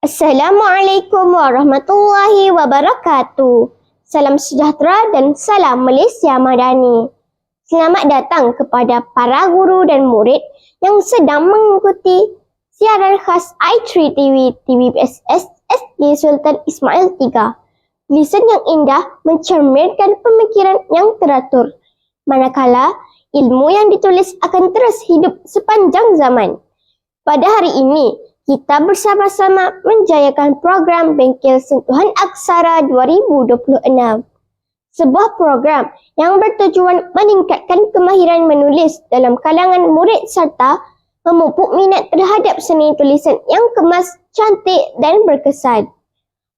Assalamualaikum warahmatullahi wabarakatuh. Salam sejahtera dan salam Malaysia Madani. Selamat datang kepada para guru dan murid yang sedang mengikuti siaran khas i3 TV TVPSS SD Sultan Ismail III. Tulisan yang indah mencerminkan pemikiran yang teratur, manakala ilmu yang ditulis akan terus hidup sepanjang zaman. Pada hari ini, kita bersama-sama menjayakan program Bengkel Sentuhan Aksara 2026. Sebuah program yang bertujuan meningkatkan kemahiran menulis dalam kalangan murid serta memupuk minat terhadap seni tulisan yang kemas, cantik dan berkesan.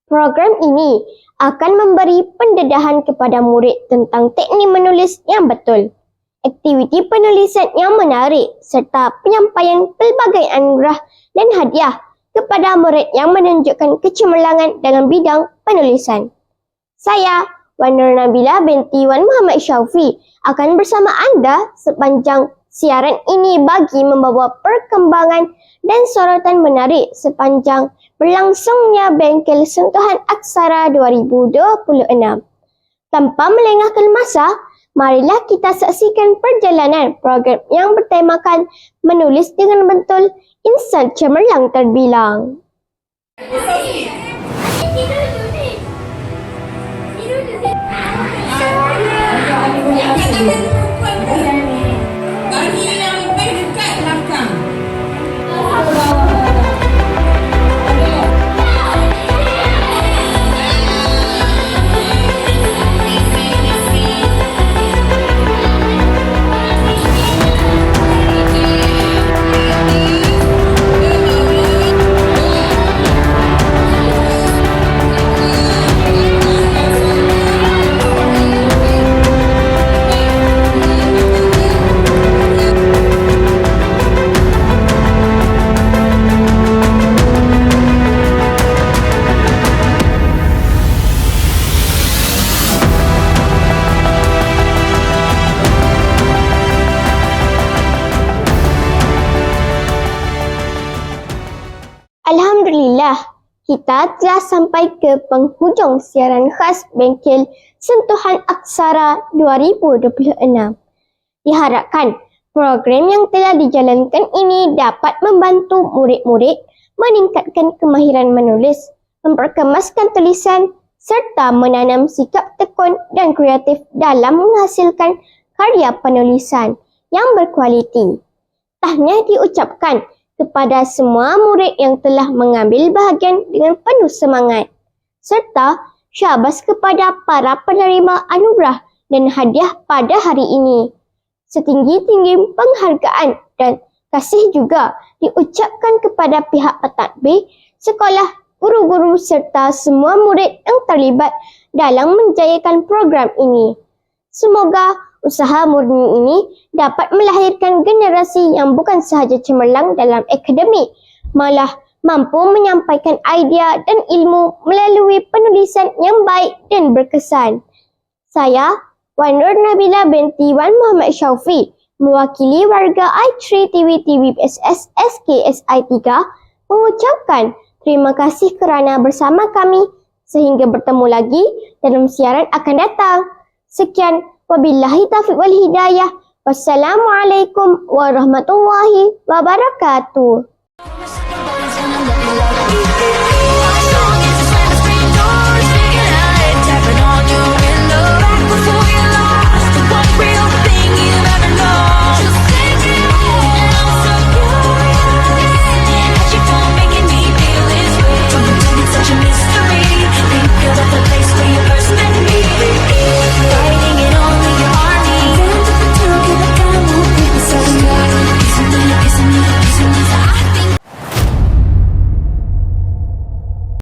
Program ini akan memberi pendedahan kepada murid tentang teknik menulis yang betul, aktiviti penulisan yang menarik serta penyampaian pelbagai anugerah dan hadiah kepada murid yang menunjukkan kecemerlangan dalam bidang penulisan. Saya, Wan Nur Nabila binti Wan Muhammad Syaufi, akan bersama anda sepanjang siaran ini bagi membawa perkembangan dan sorotan menarik sepanjang berlangsungnya Bengkel Sentuhan Aksara 2026. Tanpa melengahkan masa, marilah kita saksikan perjalanan program yang bertemakan menulis dengan betul, insan cemerlang terbilang. Bagi yang lebih dekat belakang. Alhamdulillah, kita telah sampai ke penghujung siaran khas Bengkel Sentuhan Aksara 2026. Diharapkan program yang telah dijalankan ini dapat membantu murid-murid meningkatkan kemahiran menulis, memperkemaskan tulisan serta menanam sikap tekun dan kreatif dalam menghasilkan karya penulisan yang berkualiti. Tahniah diucapkan kepada semua murid yang telah mengambil bahagian dengan penuh semangat, serta syabas kepada para penerima anugerah dan hadiah pada hari ini. Setinggi-tinggi penghargaan dan kasih juga diucapkan kepada pihak pentadbir sekolah, guru-guru serta semua murid yang terlibat dalam menjayakan program ini. Semoga usaha murni ini dapat melahirkan generasi yang bukan sahaja cemerlang dalam akademik, malah mampu menyampaikan idea dan ilmu melalui penulisan yang baik dan berkesan. Saya, Wan Nur Nabila binti Wan Muhammad Syaufi, mewakili warga i3 TV TVPSS SKSI 3, mengucapkan terima kasih kerana bersama kami sehingga bertemu lagi dalam siaran akan datang. Sekian, wabillahi taufiq wal hidayah. Wassalamualaikum warahmatullahi wabarakatuh.